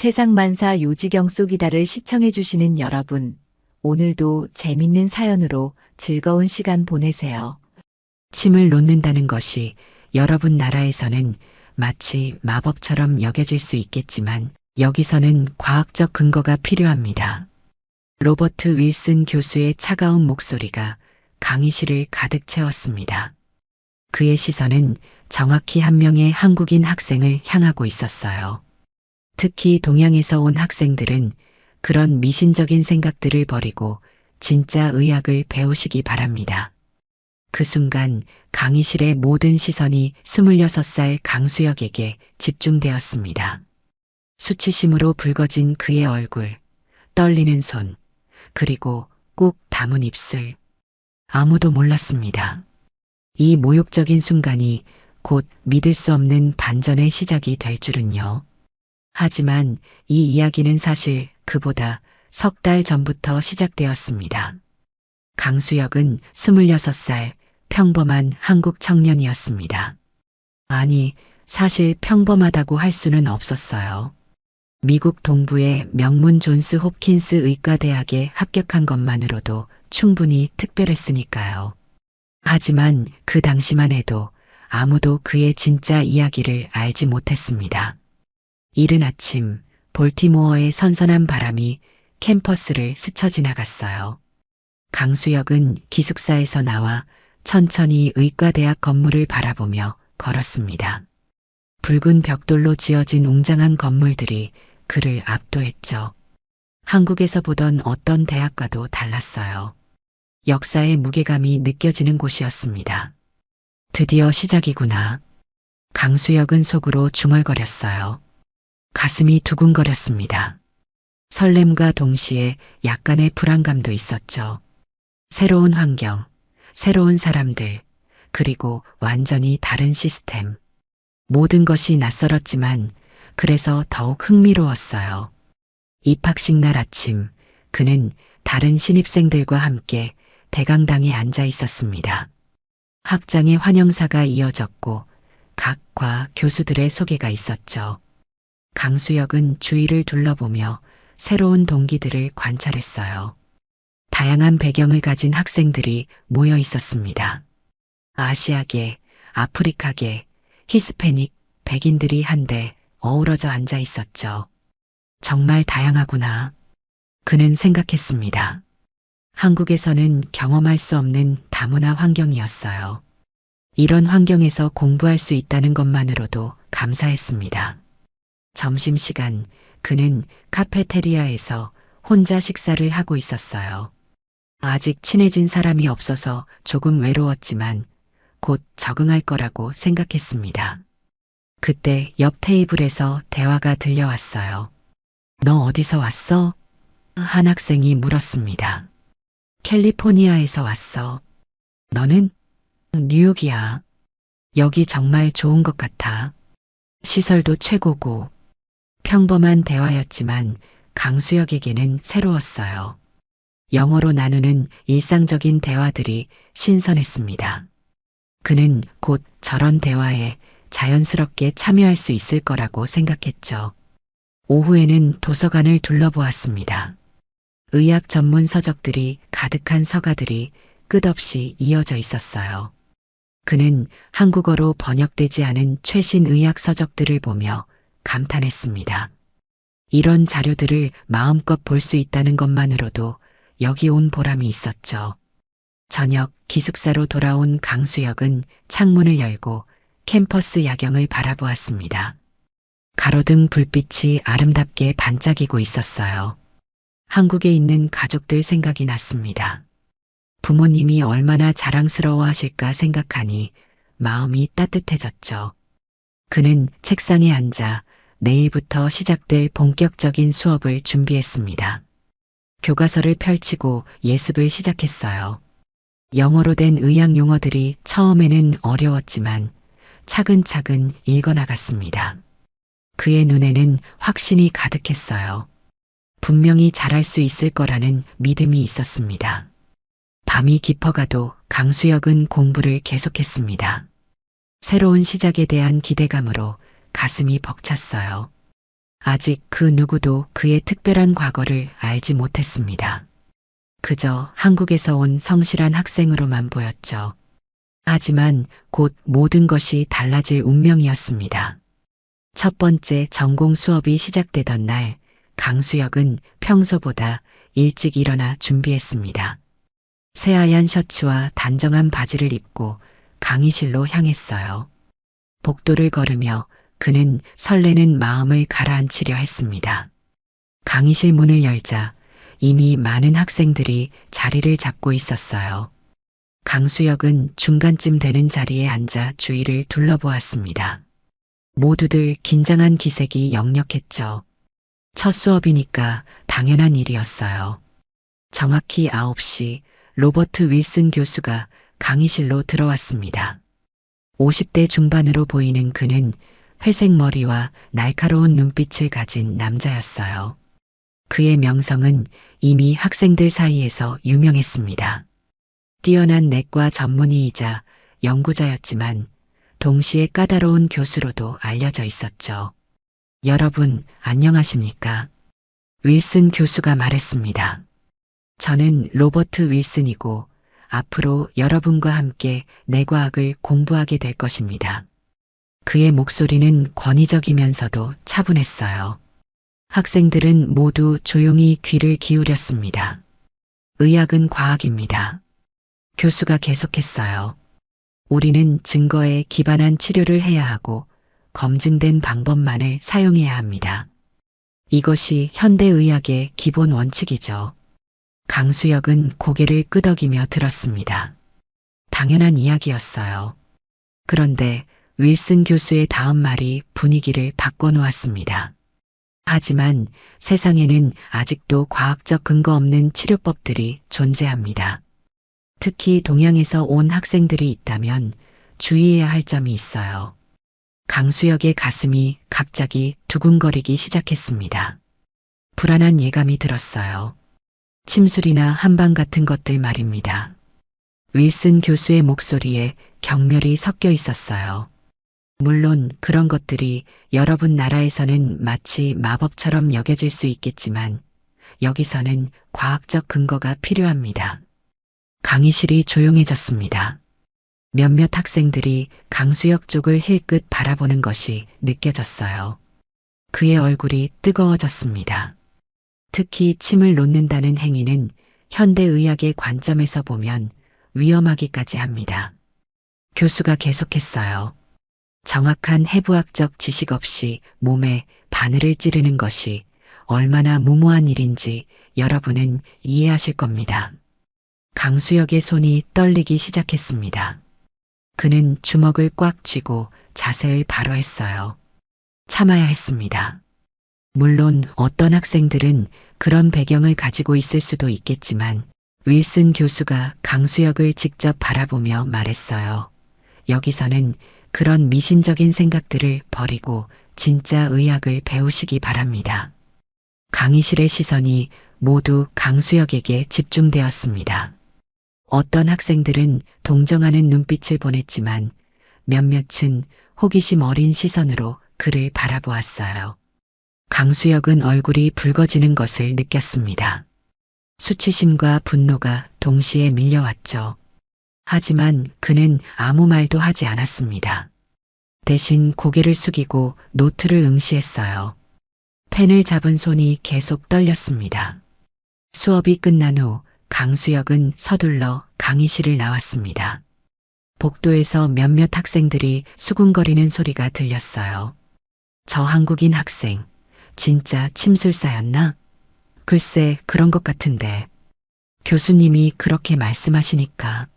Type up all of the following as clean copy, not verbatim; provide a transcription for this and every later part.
세상만사 요지경 속이다를 시청해주시는 여러분, 오늘도 재밌는 사연으로 즐거운 시간 보내세요. 침을 놓는다는 것이 여러분 나라에서는 마치 마법처럼 여겨질 수 있겠지만 여기서는 과학적 근거가 필요합니다. 로버트 윌슨 교수의 차가운 목소리가 강의실을 가득 채웠습니다. 그의 시선은 정확히 한 명의 한국인 학생을 향하고 있었어요. 특히 동양에서 온 학생들은 그런 미신적인 생각들을 버리고 진짜 의학을 배우시기 바랍니다. 그 순간 강의실의 모든 시선이 26살 강수혁에게 집중되었습니다. 수치심으로 붉어진 그의 얼굴, 떨리는 손, 그리고 꾹 담은 입술. 아무도 몰랐습니다. 이 모욕적인 순간이 곧 믿을 수 없는 반전의 시작이 될 줄은요. 하지만 이 이야기는 사실 그보다 석 달 전부터 시작되었습니다. 강수혁은 26살 평범한 한국 청년이었습니다. 아니, 사실 평범하다고 할 수는 없었어요. 미국 동부의 명문 존스 홉킨스 의과대학에 합격한 것만으로도 충분히 특별했으니까요. 하지만 그 당시만 해도 아무도 그의 진짜 이야기를 알지 못했습니다. 이른 아침 볼티모어의 선선한 바람이 캠퍼스를 스쳐 지나갔어요. 강수혁은 기숙사에서 나와 천천히 의과대학 건물을 바라보며 걸었습니다. 붉은 벽돌로 지어진 웅장한 건물들이 그를 압도했죠. 한국에서 보던 어떤 대학과도 달랐어요. 역사의 무게감이 느껴지는 곳이었습니다. 드디어 시작이구나. 강수혁은 속으로 중얼거렸어요. 가슴이 두근거렸습니다. 설렘과 동시에 약간의 불안감도 있었죠. 새로운 환경, 새로운 사람들, 그리고 완전히 다른 시스템. 모든 것이 낯설었지만 그래서 더욱 흥미로웠어요. 입학식 날 아침, 그는 다른 신입생들과 함께 대강당에 앉아 있었습니다. 학장의 환영사가 이어졌고 각 과 교수들의 소개가 있었죠. 강수혁은 주위를 둘러보며 새로운 동기들을 관찰했어요. 다양한 배경을 가진 학생들이 모여 있었습니다. 아시아계, 아프리카계, 히스패닉, 백인들이 한데 어우러져 앉아 있었죠. 정말 다양하구나. 그는 생각했습니다. 한국에서는 경험할 수 없는 다문화 환경이었어요. 이런 환경에서 공부할 수 있다는 것만으로도 감사했습니다. 점심시간, 그는 카페테리아에서 혼자 식사를 하고 있었어요. 아직 친해진 사람이 없어서 조금 외로웠지만 곧 적응할 거라고 생각했습니다. 그때 옆 테이블에서 대화가 들려왔어요. 너 어디서 왔어? 한 학생이 물었습니다. 캘리포니아에서 왔어. 너는? 뉴욕이야. 여기 정말 좋은 것 같아. 시설도 최고고. 평범한 대화였지만 강수혁에게는 새로웠어요. 영어로 나누는 일상적인 대화들이 신선했습니다. 그는 곧 저런 대화에 자연스럽게 참여할 수 있을 거라고 생각했죠. 오후에는 도서관을 둘러보았습니다. 의학 전문 서적들이 가득한 서가들이 끝없이 이어져 있었어요. 그는 한국어로 번역되지 않은 최신 의학 서적들을 보며 감탄했습니다. 이런 자료들을 마음껏 볼 수 있다는 것만으로도 여기 온 보람이 있었죠. 저녁 기숙사로 돌아온 강수혁은 창문을 열고 캠퍼스 야경을 바라보았습니다. 가로등 불빛이 아름답게 반짝이고 있었어요. 한국에 있는 가족들 생각이 났습니다. 부모님이 얼마나 자랑스러워 하실까 생각하니 마음이 따뜻해졌죠. 그는 책상에 앉아 내일부터 시작될 본격적인 수업을 준비했습니다. 교과서를 펼치고 예습을 시작했어요. 영어로 된 의학 용어들이 처음에는 어려웠지만 차근차근 읽어나갔습니다. 그의 눈에는 확신이 가득했어요. 분명히 잘할 수 있을 거라는 믿음이 있었습니다. 밤이 깊어가도 강수혁은 공부를 계속했습니다. 새로운 시작에 대한 기대감으로 가슴이 벅찼어요. 아직 그 누구도 그의 특별한 과거를 알지 못했습니다. 그저 한국에서 온 성실한 학생으로만 보였죠. 하지만 곧 모든 것이 달라질 운명이었습니다. 첫 번째 전공 수업이 시작되던 날, 강수혁은 평소보다 일찍 일어나 준비했습니다. 새하얀 셔츠와 단정한 바지를 입고 강의실로 향했어요. 복도를 걸으며 그는 설레는 마음을 가라앉히려 했습니다. 강의실 문을 열자 이미 많은 학생들이 자리를 잡고 있었어요. 강수혁은 중간쯤 되는 자리에 앉아 주위를 둘러보았습니다. 모두들 긴장한 기색이 역력했죠. 첫 수업이니까 당연한 일이었어요. 정확히 9시 로버트 윌슨 교수가 강의실로 들어왔습니다. 50대 중반으로 보이는 그는 회색 머리와 날카로운 눈빛을 가진 남자였어요. 그의 명성은 이미 학생들 사이에서 유명했습니다. 뛰어난 내과 전문의이자 연구자였지만 동시에 까다로운 교수로도 알려져 있었죠. 여러분, 안녕하십니까? 윌슨 교수가 말했습니다. 저는 로버트 윌슨이고 앞으로 여러분과 함께 내과학을 공부하게 될 것입니다. 그의 목소리는 권위적이면서도 차분했어요. 학생들은 모두 조용히 귀를 기울였습니다. 의학은 과학입니다. 교수가 계속했어요. 우리는 증거에 기반한 치료를 해야 하고 검증된 방법만을 사용해야 합니다. 이것이 현대의학의 기본 원칙이죠. 강수혁은 고개를 끄덕이며 들었습니다. 당연한 이야기였어요. 그런데 윌슨 교수의 다음 말이 분위기를 바꿔놓았습니다. 하지만 세상에는 아직도 과학적 근거 없는 치료법들이 존재합니다. 특히 동양에서 온 학생들이 있다면 주의해야 할 점이 있어요. 강수혁의 가슴이 갑자기 두근거리기 시작했습니다. 불안한 예감이 들었어요. 침술이나 한방 같은 것들 말입니다. 윌슨 교수의 목소리에 경멸이 섞여 있었어요. 물론 그런 것들이 여러분 나라에서는 마치 마법처럼 여겨질 수 있겠지만 여기서는 과학적 근거가 필요합니다. 강의실이 조용해졌습니다. 몇몇 학생들이 강수혁 쪽을 힐끗 바라보는 것이 느껴졌어요. 그의 얼굴이 뜨거워졌습니다. 특히 침을 놓는다는 행위는 현대의학의 관점에서 보면 위험하기까지 합니다. 교수가 계속했어요. 정확한 해부학적 지식 없이 몸에 바늘을 찌르는 것이 얼마나 무모한 일인지 여러분은 이해하실 겁니다. 강수혁의 손이 떨리기 시작했습니다. 그는 주먹을 꽉 쥐고 자세를 바로 했어요. 참아야 했습니다. 물론 어떤 학생들은 그런 배경을 가지고 있을 수도 있겠지만 윌슨 교수가 강수혁을 직접 바라보며 말했어요. 여기서는 그런 미신적인 생각들을 버리고 진짜 의학을 배우시기 바랍니다. 강의실의 시선이 모두 강수혁에게 집중되었습니다. 어떤 학생들은 동정하는 눈빛을 보냈지만 몇몇은 호기심 어린 시선으로 그를 바라보았어요. 강수혁은 얼굴이 붉어지는 것을 느꼈습니다. 수치심과 분노가 동시에 밀려왔죠. 하지만 그는 아무 말도 하지 않았습니다. 대신 고개를 숙이고 노트를 응시했어요. 펜을 잡은 손이 계속 떨렸습니다. 수업이 끝난 후 강수혁은 서둘러 강의실을 나왔습니다. 복도에서 몇몇 학생들이 수군거리는 소리가 들렸어요. 저 한국인 학생, 진짜 침술사였나? 글쎄, 그런 것 같은데. 교수님이 그렇게 말씀하시니까.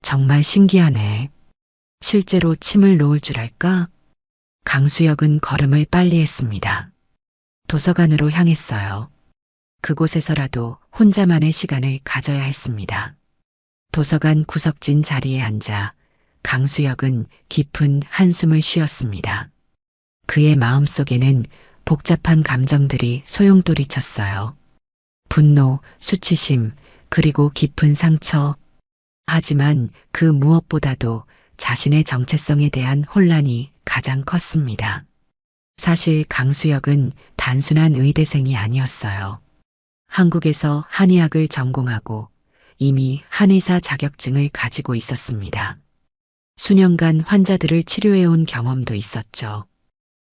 정말 신기하네. 실제로 침을 놓을 줄 알까? 강수혁은 걸음을 빨리 했습니다. 도서관으로 향했어요. 그곳에서라도 혼자만의 시간을 가져야 했습니다. 도서관 구석진 자리에 앉아 강수혁은 깊은 한숨을 쉬었습니다. 그의 마음속에는 복잡한 감정들이 소용돌이쳤어요. 분노, 수치심, 그리고 깊은 상처. 하지만 그 무엇보다도 자신의 정체성에 대한 혼란이 가장 컸습니다. 사실 강수혁은 단순한 의대생이 아니었어요. 한국에서 한의학을 전공하고 이미 한의사 자격증을 가지고 있었습니다. 수년간 환자들을 치료해온 경험도 있었죠.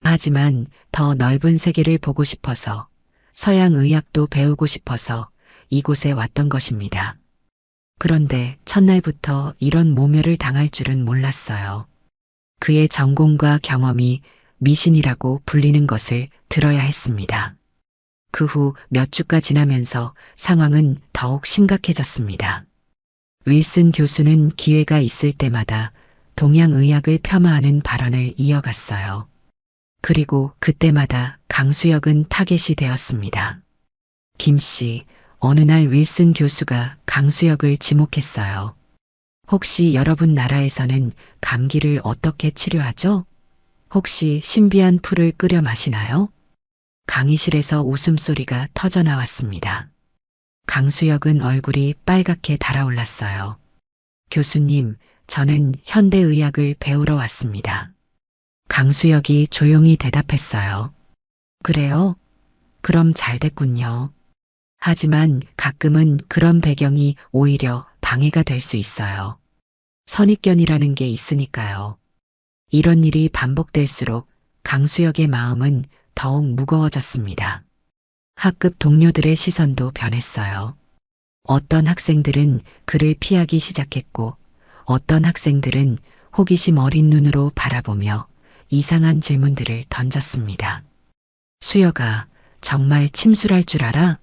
하지만 더 넓은 세계를 보고 싶어서 서양 의학도 배우고 싶어서 이곳에 왔던 것입니다. 그런데 첫날부터 이런 모멸을 당할 줄은 몰랐어요. 그의 전공과 경험이 미신이라고 불리는 것을 들어야 했습니다. 그 후 몇 주가 지나면서 상황은 더욱 심각해졌습니다. 윌슨 교수는 기회가 있을 때마다 동양의학을 폄하하는 발언을 이어갔어요. 그리고 그때마다 강수혁은 타겟이 되었습니다. 김 씨, 어느 날 윌슨 교수가 강수혁을 지목했어요. 혹시 여러분 나라에서는 감기를 어떻게 치료하죠? 혹시 신비한 풀을 끓여 마시나요? 강의실에서 웃음소리가 터져 나왔습니다. 강수혁은 얼굴이 빨갛게 달아올랐어요. 교수님, 저는 현대의학을 배우러 왔습니다. 강수혁이 조용히 대답했어요. 그래요? 그럼 잘 됐군요. 하지만 가끔은 그런 배경이 오히려 방해가 될 수 있어요. 선입견이라는 게 있으니까요. 이런 일이 반복될수록 강수혁의 마음은 더욱 무거워졌습니다. 학급 동료들의 시선도 변했어요. 어떤 학생들은 그를 피하기 시작했고 어떤 학생들은 호기심 어린 눈으로 바라보며 이상한 질문들을 던졌습니다. 수혁아, 정말 침술할 줄 알아?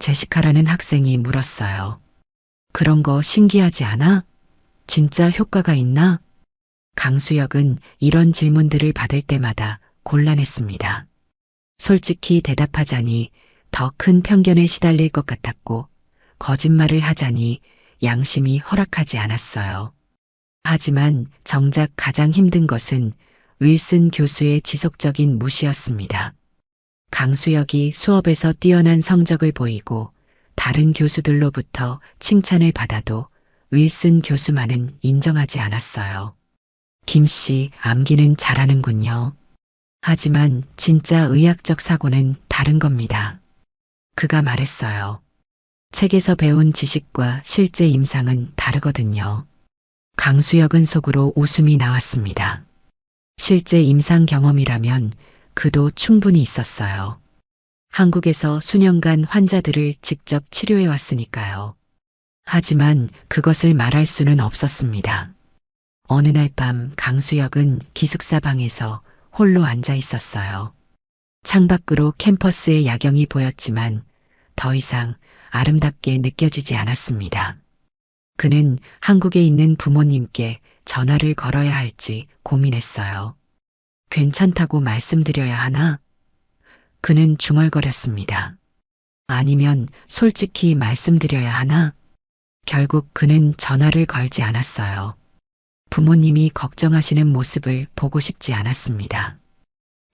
제시카라는 학생이 물었어요. 그런 거 신기하지 않아? 진짜 효과가 있나? 강수혁은 이런 질문들을 받을 때마다 곤란했습니다. 솔직히 대답하자니 더 큰 편견에 시달릴 것 같았고 거짓말을 하자니 양심이 허락하지 않았어요. 하지만 정작 가장 힘든 것은 윌슨 교수의 지속적인 무시였습니다. 강수혁이 수업에서 뛰어난 성적을 보이고 다른 교수들로부터 칭찬을 받아도 윌슨 교수만은 인정하지 않았어요. 김 씨, 암기는 잘하는군요. 하지만 진짜 의학적 사고는 다른 겁니다. 그가 말했어요. 책에서 배운 지식과 실제 임상은 다르거든요. 강수혁은 속으로 웃음이 나왔습니다. 실제 임상 경험이라면 그도 충분히 있었어요. 한국에서 수년간 환자들을 직접 치료해 왔으니까요. 하지만 그것을 말할 수는 없었습니다. 어느 날 밤 강수혁은 기숙사 방에서 홀로 앉아 있었어요. 창밖으로 캠퍼스의 야경이 보였지만 더 이상 아름답게 느껴지지 않았습니다. 그는 한국에 있는 부모님께 전화를 걸어야 할지 고민했어요. 괜찮다고 말씀드려야 하나? 그는 중얼거렸습니다. 아니면 솔직히 말씀드려야 하나? 결국 그는 전화를 걸지 않았어요. 부모님이 걱정하시는 모습을 보고 싶지 않았습니다.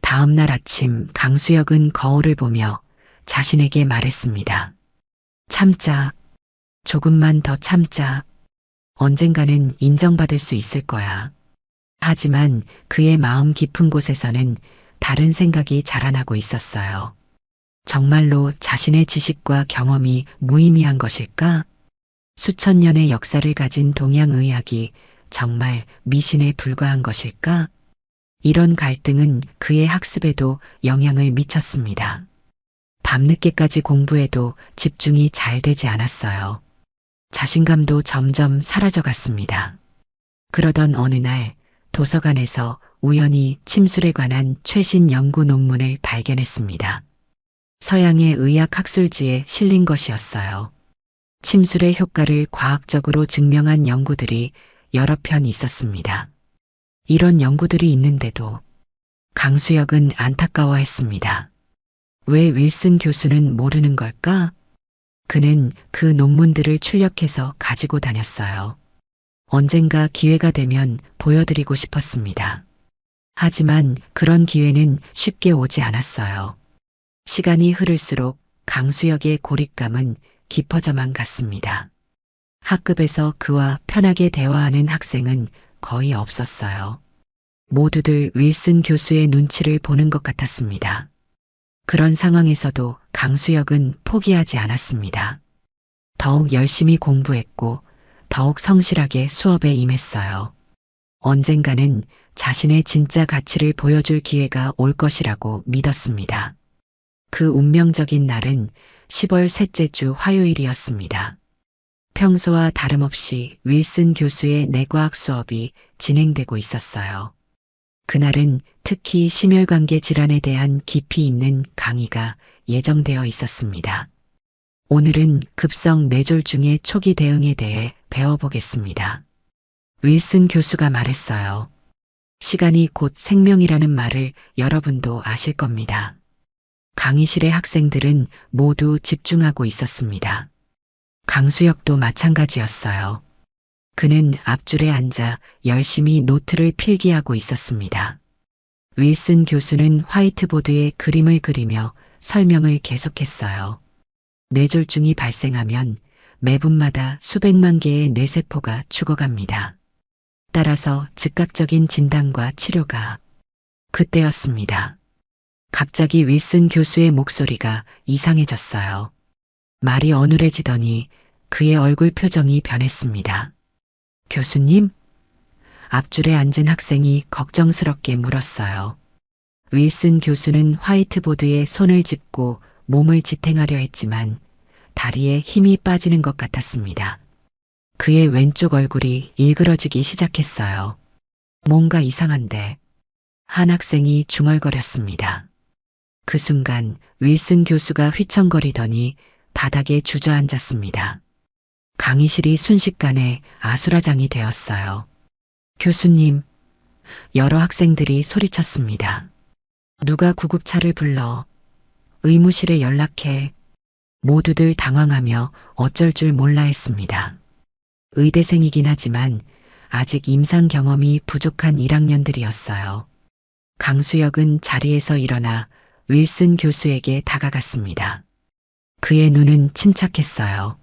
다음 날 아침 강수혁은 거울을 보며 자신에게 말했습니다. 참자. 조금만 더 참자. 언젠가는 인정받을 수 있을 거야. 하지만 그의 마음 깊은 곳에서는 다른 생각이 자라나고 있었어요. 정말로 자신의 지식과 경험이 무의미한 것일까? 수천 년의 역사를 가진 동양의학이 정말 미신에 불과한 것일까? 이런 갈등은 그의 학습에도 영향을 미쳤습니다. 밤늦게까지 공부해도 집중이 잘 되지 않았어요. 자신감도 점점 사라져갔습니다. 그러던 어느 날 도서관에서 우연히 침술에 관한 최신 연구 논문을 발견했습니다. 서양의 의학 학술지에 실린 것이었어요. 침술의 효과를 과학적으로 증명한 연구들이 여러 편 있었습니다. 이런 연구들이 있는데도 강수혁은 안타까워했습니다. 왜 윌슨 교수는 모르는 걸까? 그는 그 논문들을 출력해서 가지고 다녔어요. 언젠가 기회가 되면 보여드리고 싶었습니다. 하지만 그런 기회는 쉽게 오지 않았어요. 시간이 흐를수록 강수혁의 고립감은 깊어져만 갔습니다. 학급에서 그와 편하게 대화하는 학생은 거의 없었어요. 모두들 윌슨 교수의 눈치를 보는 것 같았습니다. 그런 상황에서도 강수혁은 포기하지 않았습니다. 더욱 열심히 공부했고 더욱 성실하게 수업에 임했어요. 언젠가는 자신의 진짜 가치를 보여줄 기회가 올 것이라고 믿었습니다. 그 운명적인 날은 10월 셋째 주 화요일이었습니다. 평소와 다름없이 윌슨 교수의 내과학 수업이 진행되고 있었어요. 그날은 특히 심혈관계 질환에 대한 깊이 있는 강의가 예정되어 있었습니다. 오늘은 급성 뇌졸중의 초기 대응에 대해 배워보겠습니다. 윌슨 교수가 말했어요. 시간이 곧 생명이라는 말을 여러분도 아실 겁니다. 강의실의 학생들은 모두 집중하고 있었습니다. 강수혁도 마찬가지였어요. 그는 앞줄에 앉아 열심히 노트를 필기하고 있었습니다. 윌슨 교수는 화이트보드에 그림을 그리며 설명을 계속했어요. 뇌졸중이 발생하면 매분마다 수백만 개의 뇌세포가 죽어갑니다. 따라서 즉각적인 진단과 치료가 그때였습니다. 갑자기 윌슨 교수의 목소리가 이상해졌어요. 말이 어눌해지더니 그의 얼굴 표정이 변했습니다. 교수님? 앞줄에 앉은 학생이 걱정스럽게 물었어요. 윌슨 교수는 화이트보드에 손을 짚고 몸을 지탱하려 했지만 다리에 힘이 빠지는 것 같았습니다. 그의 왼쪽 얼굴이 일그러지기 시작했어요. 뭔가 이상한데 한 학생이 중얼거렸습니다. 그 순간 윌슨 교수가 휘청거리더니 바닥에 주저앉았습니다. 강의실이 순식간에 아수라장이 되었어요. 교수님, 여러 학생들이 소리쳤습니다. 누가 구급차를 불러, 의무실에 연락해. 모두들 당황하며 어쩔 줄 몰라 했습니다. 의대생이긴 하지만 아직 임상 경험이 부족한 1학년들이었어요. 강수혁은 자리에서 일어나 윌슨 교수에게 다가갔습니다. 그의 눈은 침착했어요.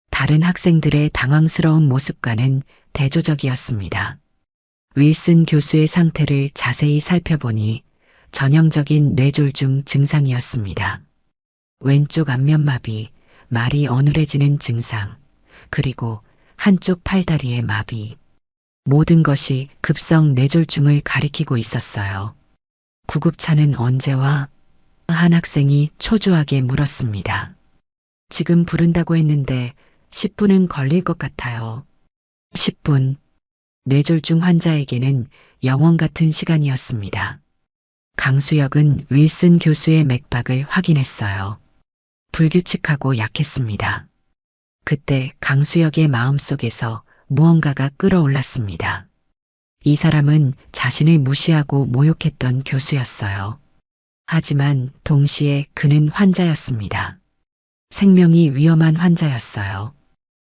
다른 학생들의 당황스러운 모습과는 대조적이었습니다. 윌슨 교수의 상태를 자세히 살펴보니 전형적인 뇌졸중 증상이었습니다. 왼쪽 안면마비, 말이 어눌해지는 증상, 그리고 한쪽 팔다리의 마비. 모든 것이 급성 뇌졸중을 가리키고 있었어요. 구급차는 언제 와? 한 학생이 초조하게 물었습니다. 지금 부른다고 했는데 10분은 걸릴 것 같아요. 10분. 뇌졸중 환자에게는 영원 같은 시간이었습니다. 강수혁은 윌슨 교수의 맥박을 확인했어요. 불규칙하고 약했습니다. 그때 강수혁의 마음속에서 무언가가 끌어올랐습니다. 이 사람은 자신을 무시하고 모욕했던 교수였어요. 하지만 동시에 그는 환자였습니다. 생명이 위험한 환자였어요.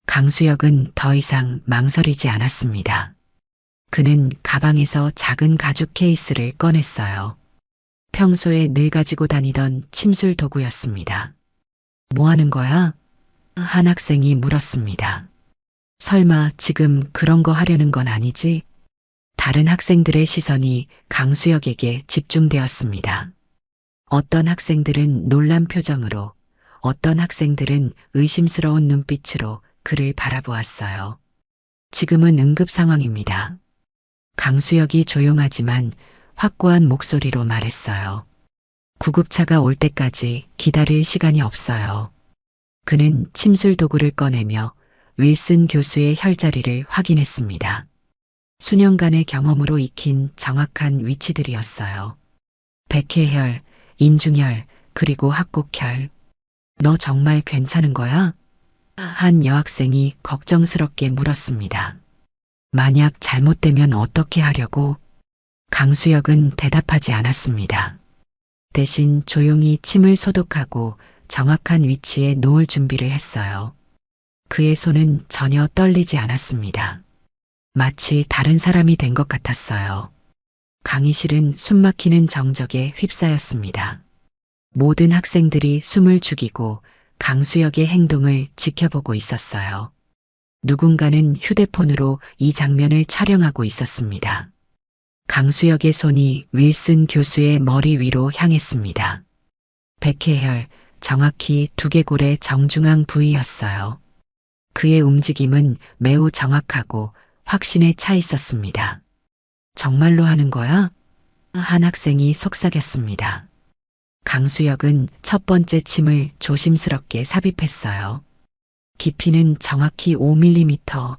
강수혁은 더 이상 망설이지 않았습니다. 그는 가방에서 작은 가죽 케이스를 꺼냈어요. 평소에 늘 가지고 다니던 침술 도구였습니다. 뭐 하는 거야? 한 학생이 물었습니다. 설마 지금 그런 거 하려는 건 아니지? 다른 학생들의 시선이 강수혁에게 집중되었습니다. 어떤 학생들은 놀란 표정으로, 어떤 학생들은 의심스러운 눈빛으로 그를 바라보았어요. 지금은 응급 상황입니다. 강수혁이 조용하지만 확고한 목소리로 말했어요. 구급차가 올 때까지 기다릴 시간이 없어요. 그는 침술 도구를 꺼내며 윌슨 교수의 혈자리를 확인했습니다. 수년간의 경험으로 익힌 정확한 위치들이었어요. 백회혈, 인중혈, 그리고 합곡혈. 너 정말 괜찮은 거야? 한 여학생이 걱정스럽게 물었습니다. 만약 잘못되면 어떻게 하려고? 강수혁은 대답하지 않았습니다. 대신 조용히 침을 소독하고 정확한 위치에 놓을 준비를 했어요. 그의 손은 전혀 떨리지 않았습니다. 마치 다른 사람이 된 것 같았어요. 강의실은 숨막히는 정적에 휩싸였습니다. 모든 학생들이 숨을 죽이고 강수혁의 행동을 지켜보고 있었어요. 누군가는 휴대폰으로 이 장면을 촬영하고 있었습니다. 강수혁의 손이 윌슨 교수의 머리 위로 향했습니다. 백회혈, 정확히 두개골의 정중앙 부위였어요. 그의 움직임은 매우 정확하고 확신에 차 있었습니다. 정말로 하는 거야? 한 학생이 속삭였습니다. 강수혁은 첫 번째 침을 조심스럽게 삽입했어요. 깊이는 정확히 5mm.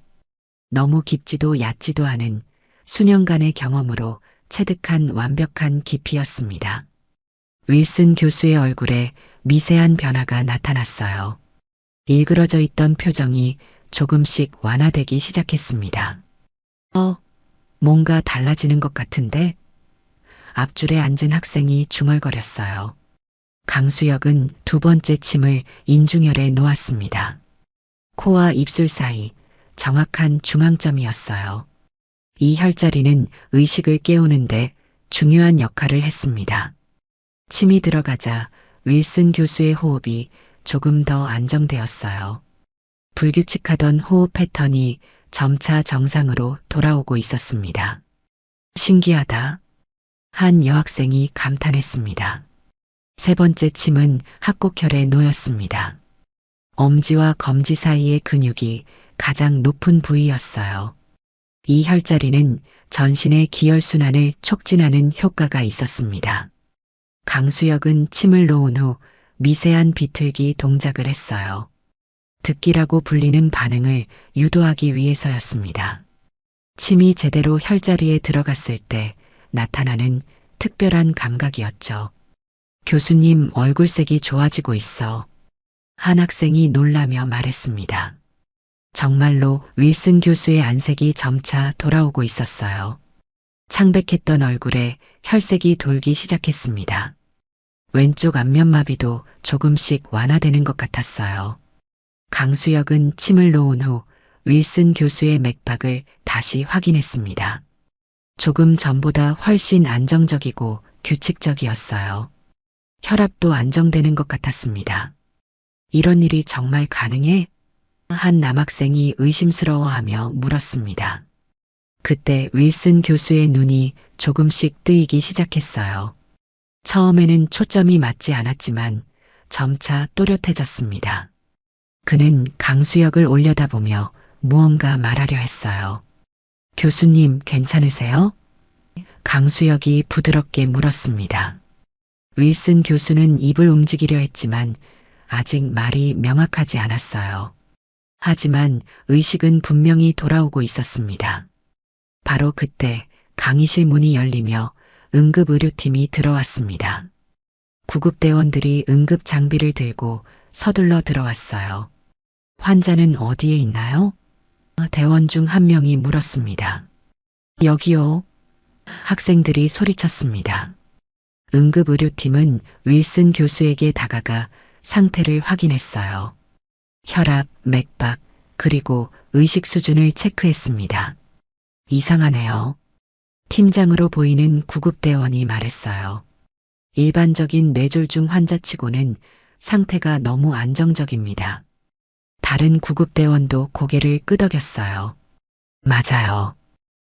너무 깊지도 얕지도 않은 수년간의 경험으로 체득한 완벽한 깊이였습니다. 윌슨 교수의 얼굴에 미세한 변화가 나타났어요. 일그러져 있던 표정이 조금씩 완화되기 시작했습니다. 뭔가 달라지는 것 같은데? 앞줄에 앉은 학생이 중얼거렸어요. 강수혁은 두 번째 침을 인중혈에 놓았습니다. 코와 입술 사이 정확한 중앙점이었어요. 이 혈자리는 의식을 깨우는데 중요한 역할을 했습니다. 침이 들어가자 윌슨 교수의 호흡이 조금 더 안정되었어요. 불규칙하던 호흡 패턴이 점차 정상으로 돌아오고 있었습니다. 신기하다. 한 여학생이 감탄했습니다. 세 번째 침은 합곡혈에 놓였습니다. 엄지와 검지 사이의 근육이 가장 높은 부위였어요. 이 혈자리는 전신의 기혈순환을 촉진하는 효과가 있었습니다. 강수혁은 침을 놓은 후 미세한 비틀기 동작을 했어요. 듣기라고 불리는 반응을 유도하기 위해서였습니다. 침이 제대로 혈자리에 들어갔을 때 나타나는 특별한 감각이었죠. 교수님 얼굴색이 좋아지고 있어. 한 학생이 놀라며 말했습니다. 정말로 윌슨 교수의 안색이 점차 돌아오고 있었어요. 창백했던 얼굴에 혈색이 돌기 시작했습니다. 왼쪽 안면마비도 조금씩 완화되는 것 같았어요. 강수혁은 침을 놓은 후 윌슨 교수의 맥박을 다시 확인했습니다. 조금 전보다 훨씬 안정적이고 규칙적이었어요. 혈압도 안정되는 것 같았습니다. 이런 일이 정말 가능해? 한 남학생이 의심스러워하며 물었습니다. 그때 윌슨 교수의 눈이 조금씩 뜨이기 시작했어요. 처음에는 초점이 맞지 않았지만 점차 또렷해졌습니다. 그는 강수혁을 올려다보며 무언가 말하려 했어요. 교수님 괜찮으세요? 강수혁이 부드럽게 물었습니다. 윌슨 교수는 입을 움직이려 했지만 아직 말이 명확하지 않았어요. 하지만 의식은 분명히 돌아오고 있었습니다. 바로 그때 강의실 문이 열리며 응급의료팀이 들어왔습니다. 구급대원들이 응급 장비를 들고 서둘러 들어왔어요. 환자는 어디에 있나요? 대원 중 한 명이 물었습니다. 여기요. 학생들이 소리쳤습니다. 응급의료팀은 윌슨 교수에게 다가가 상태를 확인했어요. 혈압, 맥박, 그리고 의식 수준을 체크했습니다. 이상하네요. 팀장으로 보이는 구급대원이 말했어요. 일반적인 뇌졸중 환자치고는 상태가 너무 안정적입니다. 다른 구급대원도 고개를 끄덕였어요. 맞아요.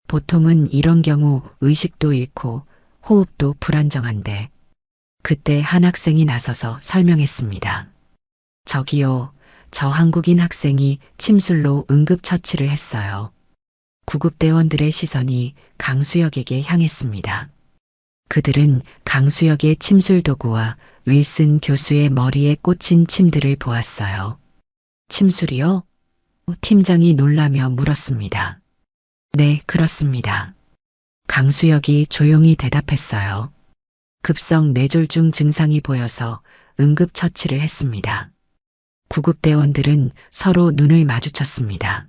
보통은 이런 경우 의식도 잃고 호흡도 불안정한데 그때 한 학생이 나서서 설명했습니다. 저기요, 저 한국인 학생이 침술로 응급처치를 했어요. 구급대원들의 시선이 강수혁에게 향했습니다. 그들은 강수혁의 침술 도구와 윌슨 교수의 머리에 꽂힌 침들을 보았어요. 침술이요? 팀장이 놀라며 물었습니다. 네, 그렇습니다. 강수혁이 조용히 대답했어요. 급성 뇌졸중 증상이 보여서 응급처치를 했습니다. 구급대원들은 서로 눈을 마주쳤습니다.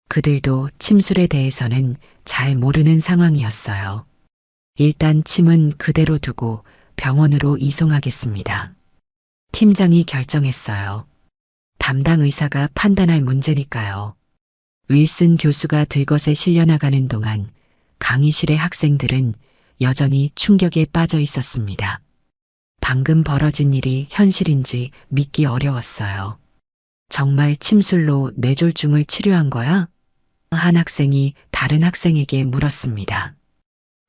그들도 침술에 대해서는 잘 모르는 상황이었어요. 일단 침은 그대로 두고 병원으로 이송하겠습니다. 팀장이 결정했어요. 담당 의사가 판단할 문제니까요. 윌슨 교수가 들것에 실려나가는 동안 강의실의 학생들은 여전히 충격에 빠져 있었습니다. 방금 벌어진 일이 현실인지 믿기 어려웠어요. 정말 침술로 뇌졸중을 치료한 거야? 한 학생이 다른 학생에게 물었습니다.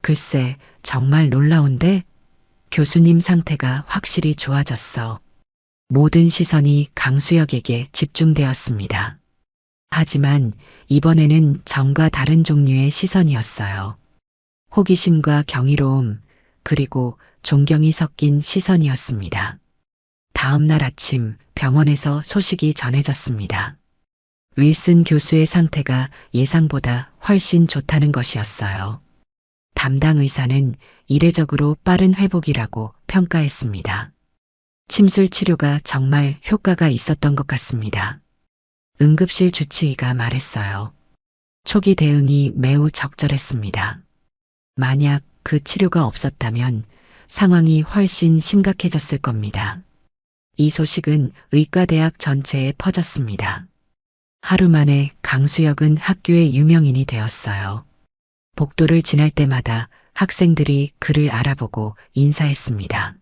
글쎄, 정말 놀라운데? 교수님 상태가 확실히 좋아졌어. 모든 시선이 강수혁에게 집중되었습니다. 하지만 이번에는 전과 다른 종류의 시선이었어요. 호기심과 경이로움, 그리고 존경이 섞인 시선이었습니다. 다음 날 아침 병원에서 소식이 전해졌습니다. 윌슨 교수의 상태가 예상보다 훨씬 좋다는 것이었어요. 담당 의사는 이례적으로 빠른 회복이라고 평가했습니다. 침술 치료가 정말 효과가 있었던 것 같습니다. 응급실 주치의가 말했어요. 초기 대응이 매우 적절했습니다. 만약 그 치료가 없었다면 상황이 훨씬 심각해졌을 겁니다. 이 소식은 의과대학 전체에 퍼졌습니다. 하루 만에 강수혁은 학교의 유명인이 되었어요. 복도를 지날 때마다 학생들이 그를 알아보고 인사했습니다.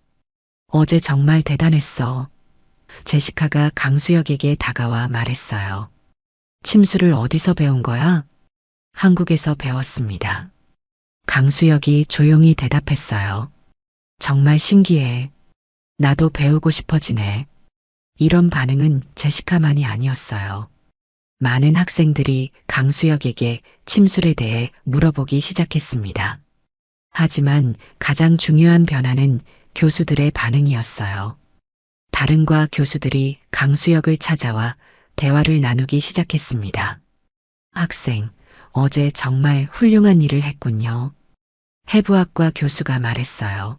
어제 정말 대단했어. 제시카가 강수혁에게 다가와 말했어요. 침수를 어디서 배운 거야? 한국에서 배웠습니다. 강수혁이 조용히 대답했어요. 정말 신기해. 나도 배우고 싶어지네. 이런 반응은 제시카만이 아니었어요. 많은 학생들이 강수혁에게 침술에 대해 물어보기 시작했습니다. 하지만 가장 중요한 변화는 교수들의 반응이었어요. 다른 과 교수들이 강수혁을 찾아와 대화를 나누기 시작했습니다. 학생, 어제 정말 훌륭한 일을 했군요. 해부학과 교수가 말했어요.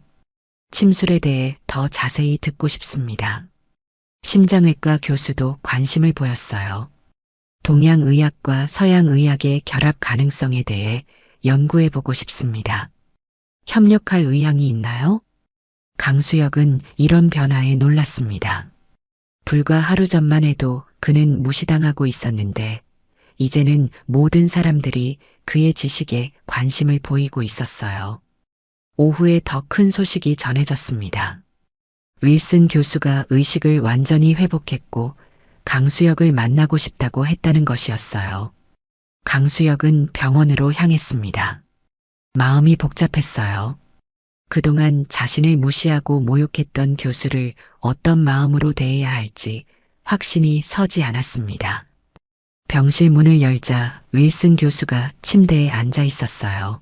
침술에 대해 더 자세히 듣고 싶습니다. 심장외과 교수도 관심을 보였어요. 동양의학과 서양의학의 결합 가능성에 대해 연구해보고 싶습니다. 협력할 의향이 있나요? 강수혁은 이런 변화에 놀랐습니다. 불과 하루 전만 해도 그는 무시당하고 있었는데 이제는 모든 사람들이 그의 지식에 관심을 보이고 있었어요. 오후에 더 큰 소식이 전해졌습니다. 윌슨 교수가 의식을 완전히 회복했고 강수혁을 만나고 싶다고 했다는 것이었어요. 강수혁은 병원으로 향했습니다. 마음이 복잡했어요. 그동안 자신을 무시하고 모욕했던 교수를 어떤 마음으로 대해야 할지 확신이 서지 않았습니다. 병실 문을 열자 윌슨 교수가 침대에 앉아 있었어요.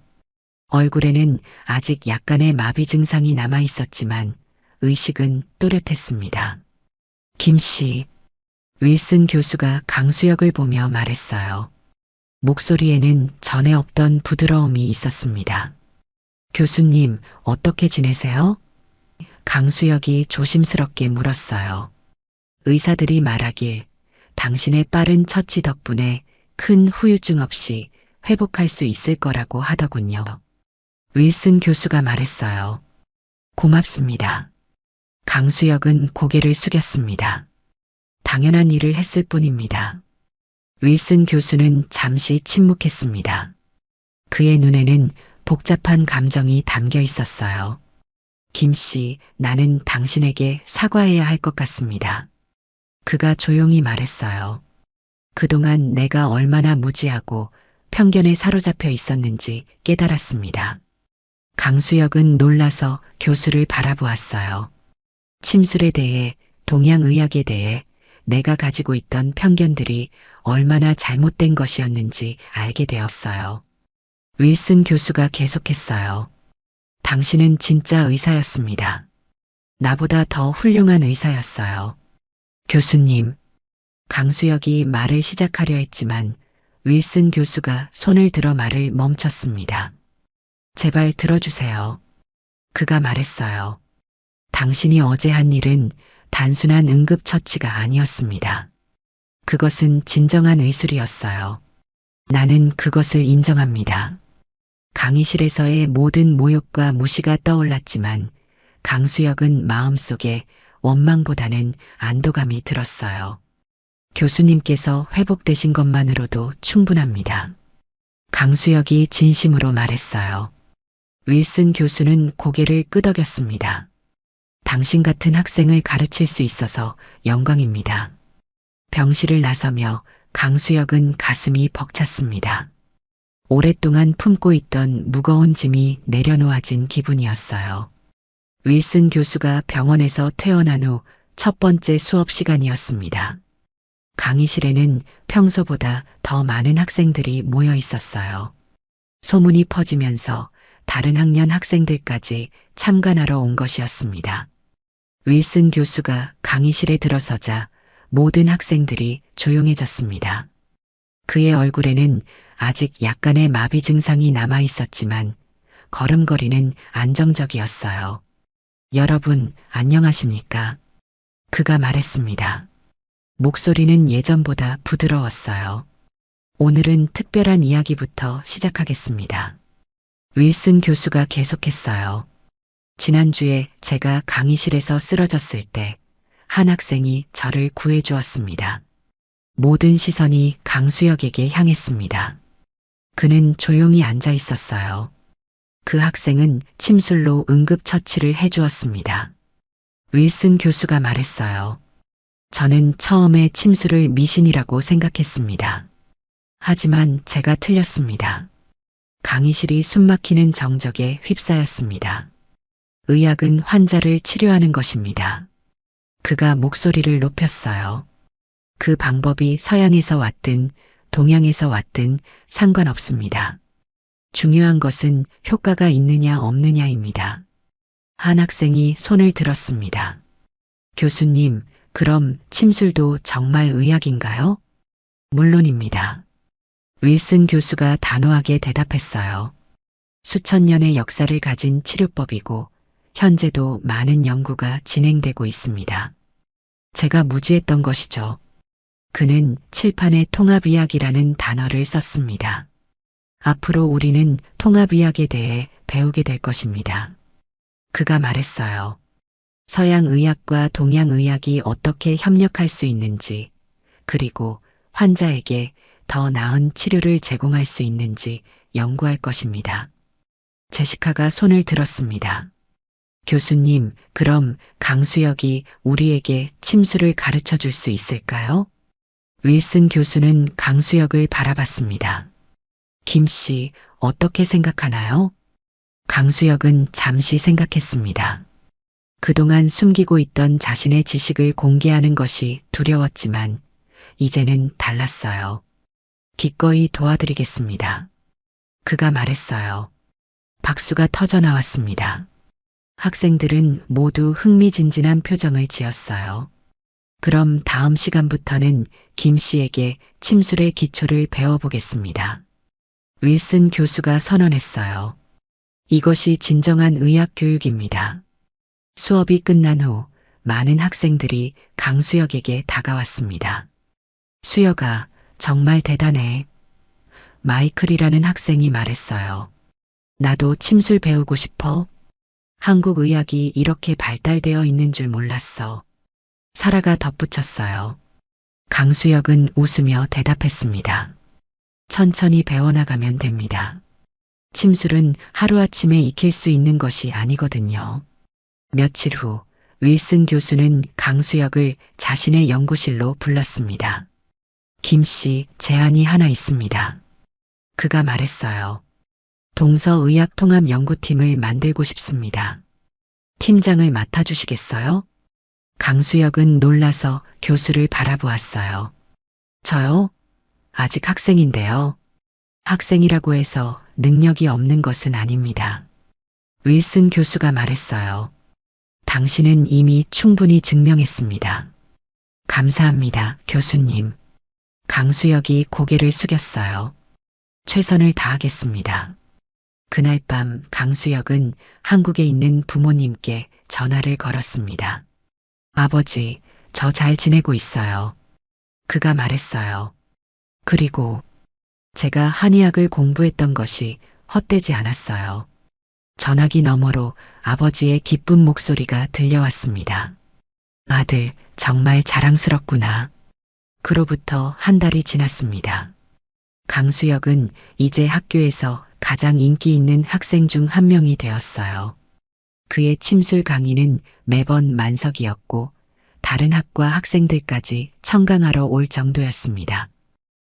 얼굴에는 아직 약간의 마비 증상이 남아 있었지만 의식은 또렷했습니다. 김 씨, 윌슨 교수가 강수혁을 보며 말했어요. 목소리에는 전에 없던 부드러움이 있었습니다. 교수님, 어떻게 지내세요? 강수혁이 조심스럽게 물었어요. 의사들이 말하길 당신의 빠른 처치 덕분에 큰 후유증 없이 회복할 수 있을 거라고 하더군요. 윌슨 교수가 말했어요. 고맙습니다. 강수혁은 고개를 숙였습니다. 당연한 일을 했을 뿐입니다. 윌슨 교수는 잠시 침묵했습니다. 그의 눈에는 복잡한 감정이 담겨 있었어요. 김 씨, 나는 당신에게 사과해야 할 것 같습니다. 그가 조용히 말했어요. 그동안 내가 얼마나 무지하고 편견에 사로잡혀 있었는지 깨달았습니다. 강수혁은 놀라서 교수를 바라보았어요. 침술에 대해, 동양의학에 대해 내가 가지고 있던 편견들이 얼마나 잘못된 것이었는지 알게 되었어요. 윌슨 교수가 계속했어요. 당신은 진짜 의사였습니다. 나보다 더 훌륭한 의사였어요. 교수님, 강수혁이 말을 시작하려 했지만 윌슨 교수가 손을 들어 말을 멈췄습니다. 제발 들어주세요. 그가 말했어요. 당신이 어제 한 일은 단순한 응급처치가 아니었습니다. 그것은 진정한 의술이었어요. 나는 그것을 인정합니다. 강의실에서의 모든 모욕과 무시가 떠올랐지만 강수혁은 마음속에 원망보다는 안도감이 들었어요. 교수님께서 회복되신 것만으로도 충분합니다. 강수혁이 진심으로 말했어요. 윌슨 교수는 고개를 끄덕였습니다. 당신 같은 학생을 가르칠 수 있어서 영광입니다. 병실을 나서며 강수혁은 가슴이 벅찼습니다. 오랫동안 품고 있던 무거운 짐이 내려놓아진 기분이었어요. 윌슨 교수가 병원에서 퇴원한 후 첫 번째 수업 시간이었습니다. 강의실에는 평소보다 더 많은 학생들이 모여 있었어요. 소문이 퍼지면서 다른 학년 학생들까지 참관하러 온 것이었습니다. 윌슨 교수가 강의실에 들어서자 모든 학생들이 조용해졌습니다. 그의 얼굴에는 아직 약간의 마비 증상이 남아 있었지만 걸음걸이는 안정적이었어요. 여러분, 안녕하십니까? 그가 말했습니다. 목소리는 예전보다 부드러웠어요. 오늘은 특별한 이야기부터 시작하겠습니다. 윌슨 교수가 계속했어요. 지난주에 제가 강의실에서 쓰러졌을 때 한 학생이 저를 구해주었습니다. 모든 시선이 강수혁에게 향했습니다. 그는 조용히 앉아 있었어요. 그 학생은 침술로 응급처치를 해주었습니다. 윌슨 교수가 말했어요. 저는 처음에 침술을 미신이라고 생각했습니다. 하지만 제가 틀렸습니다. 강의실이 숨막히는 정적에 휩싸였습니다. 의학은 환자를 치료하는 것입니다. 그가 목소리를 높였어요. 그 방법이 서양에서 왔든 동양에서 왔든 상관없습니다. 중요한 것은 효과가 있느냐 없느냐입니다. 한 학생이 손을 들었습니다. 교수님, 그럼 침술도 정말 의학인가요? 물론입니다. 윌슨 교수가 단호하게 대답했어요. 수천 년의 역사를 가진 치료법이고 현재도 많은 연구가 진행되고 있습니다. 제가 무지했던 것이죠. 그는 칠판에 통합의학이라는 단어를 썼습니다. 앞으로 우리는 통합의학에 대해 배우게 될 것입니다. 그가 말했어요. 서양의학과 동양의학이 어떻게 협력할 수 있는지, 그리고 환자에게 더 나은 치료를 제공할 수 있는지 연구할 것입니다. 제시카가 손을 들었습니다. 교수님, 그럼 강수혁이 우리에게 침술을 가르쳐 줄 수 있을까요? 윌슨 교수는 강수혁을 바라봤습니다. 김 씨, 어떻게 생각하나요? 강수혁은 잠시 생각했습니다. 그동안 숨기고 있던 자신의 지식을 공개하는 것이 두려웠지만 이제는 달랐어요. 기꺼이 도와드리겠습니다. 그가 말했어요. 박수가 터져 나왔습니다. 학생들은 모두 흥미진진한 표정을 지었어요. 그럼 다음 시간부터는 김 씨에게 침술의 기초를 배워보겠습니다. 윌슨 교수가 선언했어요. 이것이 진정한 의학 교육입니다. 수업이 끝난 후 많은 학생들이 강수혁에게 다가왔습니다. 수혁아, 정말 대단해. 마이클이라는 학생이 말했어요. 나도 침술 배우고 싶어. 한국 의학이 이렇게 발달되어 있는 줄 몰랐어. 사라가 덧붙였어요. 강수혁은 웃으며 대답했습니다. 천천히 배워나가면 됩니다. 침술은 하루아침에 익힐 수 있는 것이 아니거든요. 며칠 후 윌슨 교수는 강수혁을 자신의 연구실로 불렀습니다. 김 씨, 제안이 하나 있습니다. 그가 말했어요. 동서의학통합연구팀을 만들고 싶습니다. 팀장을 맡아주시겠어요? 강수혁은 놀라서 교수를 바라보았어요. 저요? 아직 학생인데요. 학생이라고 해서 능력이 없는 것은 아닙니다. 윌슨 교수가 말했어요. 당신은 이미 충분히 증명했습니다. 감사합니다, 교수님. 강수혁이 고개를 숙였어요. 최선을 다하겠습니다. 그날 밤 강수혁은 한국에 있는 부모님께 전화를 걸었습니다. 아버지, 저 잘 지내고 있어요. 그가 말했어요. 그리고 제가 한의학을 공부했던 것이 헛되지 않았어요. 전화기 너머로 아버지의 기쁜 목소리가 들려왔습니다. 아들, 정말 자랑스럽구나. 그로부터 한 달이 지났습니다. 강수혁은 이제 학교에서 가장 인기 있는 학생 중 한 명이 되었어요. 그의 침술 강의는 매번 만석이었고 다른 학과 학생들까지 청강하러 올 정도였습니다.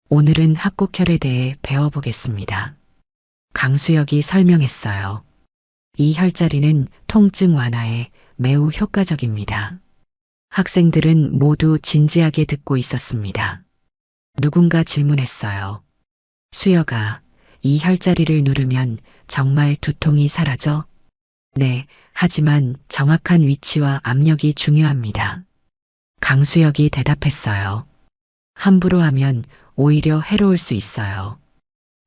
오늘은 합곡혈에 대해 배워보겠습니다. 강수혁이 설명했어요. 이 혈자리는 통증 완화에 매우 효과적입니다. 학생들은 모두 진지하게 듣고 있었습니다. 누군가 질문했어요. 수여가 이 혈자리를 누르면 정말 두통이 사라져? 네, 하지만 정확한 위치와 압력이 중요합니다. 강수혁이 대답했어요. 함부로 하면 오히려 해로울 수 있어요.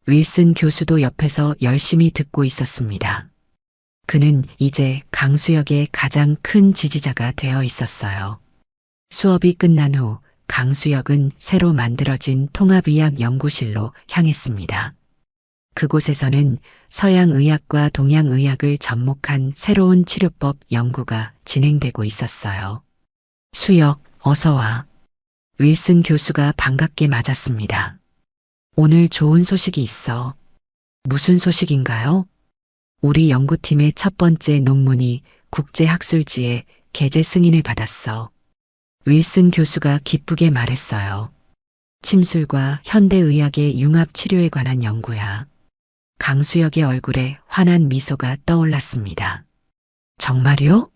윌슨 교수도 옆에서 열심히 듣고 있었습니다. 그는 이제 강수혁의 가장 큰 지지자가 되어 있었어요. 수업이 끝난 후 강수혁은 새로 만들어진 통합의학 연구실로 향했습니다. 그곳에서는 서양의학과 동양의학을 접목한 새로운 치료법 연구가 진행되고 있었어요. 수혁, 어서 와. 윌슨 교수가 반갑게 맞았습니다. 오늘 좋은 소식이 있어. 무슨 소식인가요? 우리 연구팀의 첫 번째 논문이 국제학술지에 게재 승인을 받았어. 윌슨 교수가 기쁘게 말했어요. 침술과 현대의학의 융합 치료에 관한 연구야. 강수혁의 얼굴에 환한 미소가 떠올랐습니다. 정말요?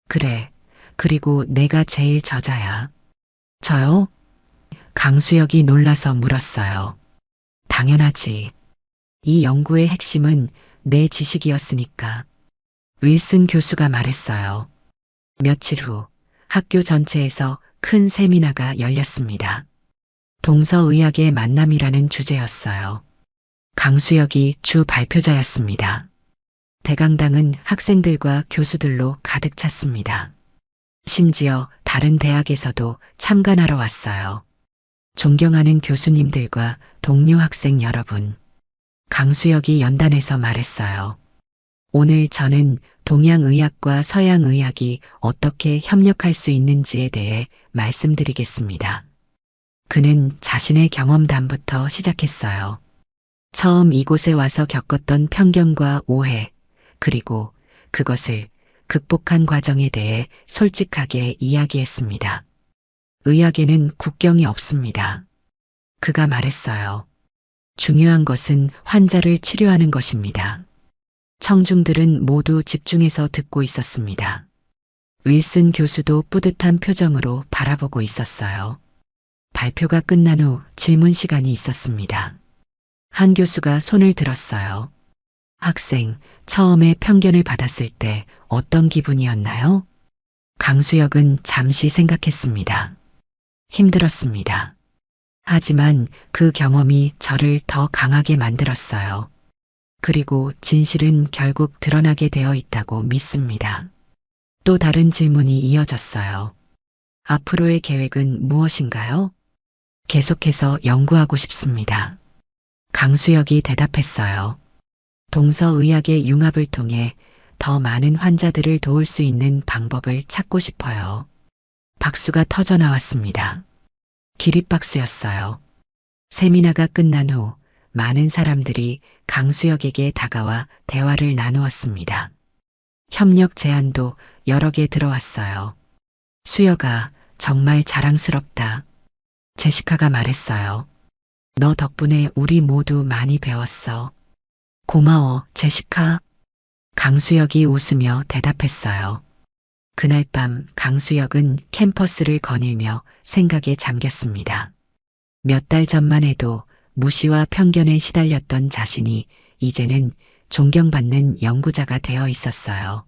그래. 그리고 내가 제일 저자야. 저요? 강수혁이 놀라서 물었어요. 당연하지. 이 연구의 핵심은 내 지식이었으니까. 윌슨 교수가 말했어요. 며칠 후 학교 전체에서 큰 세미나가 열렸습니다. 동서의학의 만남이라는 주제였어요. 강수혁이 주 발표자였습니다. 대강당은 학생들과 교수들로 가득 찼습니다. 심지어 다른 대학에서도 참관하러 왔어요. 존경하는 교수님들과 동료 학생 여러분. 강수혁이 연단에서 말했어요. 오늘 저는 동양의학과 서양의학이 어떻게 협력할 수 있는지에 대해 말씀드리겠습니다. 그는 자신의 경험담부터 시작했어요. 처음 이곳에 와서 겪었던 편견과 오해, 그리고 그것을 극복한 과정에 대해 솔직하게 이야기했습니다. 의학에는 국경이 없습니다. 그가 말했어요. 중요한 것은 환자를 치료하는 것입니다. 청중들은 모두 집중해서 듣고 있었습니다. 윌슨 교수도 뿌듯한 표정으로 바라보고 있었어요. 발표가 끝난 후 질문 시간이 있었습니다. 한 교수가 손을 들었어요. 학생, 처음에 편견을 받았을 때 어떤 기분이었나요? 강수혁은 잠시 생각했습니다. 힘들었습니다. 하지만 그 경험이 저를 더 강하게 만들었어요. 그리고 진실은 결국 드러나게 되어 있다고 믿습니다. 또 다른 질문이 이어졌어요. 앞으로의 계획은 무엇인가요? 계속해서 연구하고 싶습니다. 강수혁이 대답했어요. 동서의학의 융합을 통해 더 많은 환자들을 도울 수 있는 방법을 찾고 싶어요. 박수가 터져 나왔습니다. 기립박수였어요. 세미나가 끝난 후 많은 사람들이 강수혁에게 다가와 대화를 나누었습니다. 협력 제안도 여러 개 들어왔어요. 수혁아, 정말 자랑스럽다. 제시카가 말했어요. 너 덕분에 우리 모두 많이 배웠어. 고마워, 제시카. 강수혁이 웃으며 대답했어요. 그날 밤 강수혁은 캠퍼스를 거닐며 생각에 잠겼습니다. 몇 달 전만 해도 무시와 편견에 시달렸던 자신이 이제는 존경받는 연구자가 되어 있었어요.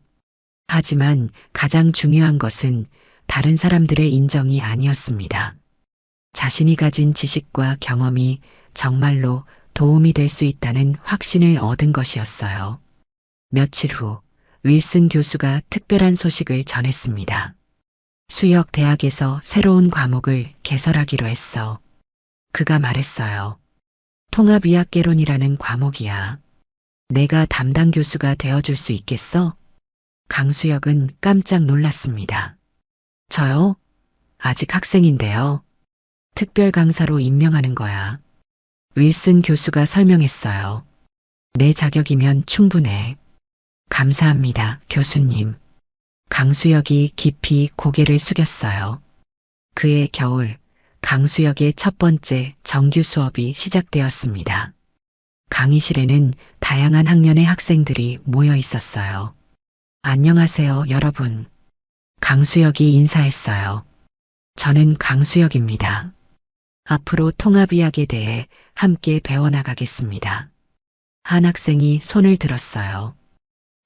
하지만 가장 중요한 것은 다른 사람들의 인정이 아니었습니다. 자신이 가진 지식과 경험이 정말로 도움이 될 수 있다는 확신을 얻은 것이었어요. 며칠 후 윌슨 교수가 특별한 소식을 전했습니다. 수혁 대학에서 새로운 과목을 개설하기로 했어. 그가 말했어요. 통합의학개론이라는 과목이야. 내가 담당 교수가 되어줄 수 있겠어? 강수혁은 깜짝 놀랐습니다. 저요? 아직 학생인데요. 특별 강사로 임명하는 거야. 윌슨 교수가 설명했어요. 내 자격이면 충분해. 감사합니다, 교수님. 강수혁이 깊이 고개를 숙였어요. 그해 겨울, 강수혁의 첫 번째 정규 수업이 시작되었습니다. 강의실에는 다양한 학년의 학생들이 모여 있었어요. 안녕하세요, 여러분. 강수혁이 인사했어요. 저는 강수혁입니다. 앞으로 통합의학에 대해 함께 배워나가겠습니다. 한 학생이 손을 들었어요.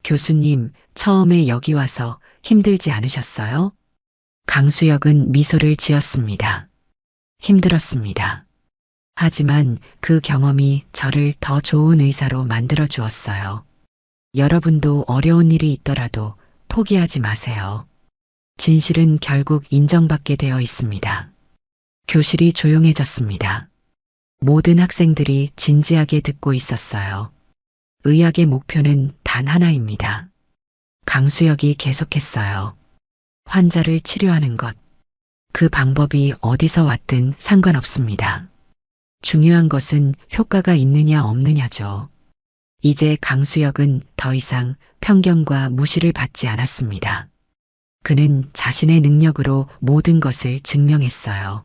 교수님, 처음에 여기 와서 힘들지 않으셨어요? 강수혁은 미소를 지었습니다. 힘들었습니다. 하지만 그 경험이 저를 더 좋은 의사로 만들어 주었어요. 여러분도 어려운 일이 있더라도 포기하지 마세요. 진실은 결국 인정받게 되어 있습니다. 교실이 조용해졌습니다. 모든 학생들이 진지하게 듣고 있었어요. 의학의 목표는 단 하나입니다. 강수혁이 계속했어요. 환자를 치료하는 것. 그 방법이 어디서 왔든 상관없습니다. 중요한 것은 효과가 있느냐 없느냐죠. 이제 강수혁은 더 이상 편견과 무시를 받지 않았습니다. 그는 자신의 능력으로 모든 것을 증명했어요.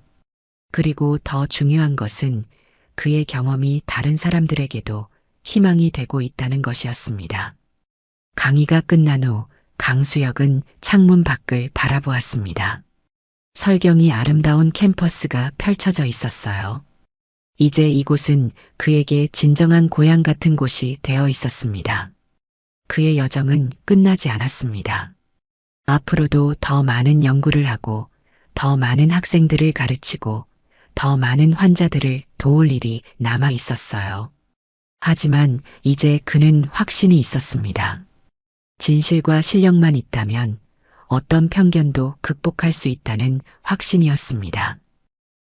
그리고 더 중요한 것은 그의 경험이 다른 사람들에게도 희망이 되고 있다는 것이었습니다. 강의가 끝난 후 강수혁은 창문 밖을 바라보았습니다. 설경이 아름다운 캠퍼스가 펼쳐져 있었어요. 이제 이곳은 그에게 진정한 고향 같은 곳이 되어 있었습니다. 그의 여정은 끝나지 않았습니다. 앞으로도 더 많은 연구를 하고, 더 많은 학생들을 가르치고, 더 많은 환자들을 도울 일이 남아 있었어요. 하지만 이제 그는 확신이 있었습니다. 진실과 실력만 있다면 어떤 편견도 극복할 수 있다는 확신이었습니다.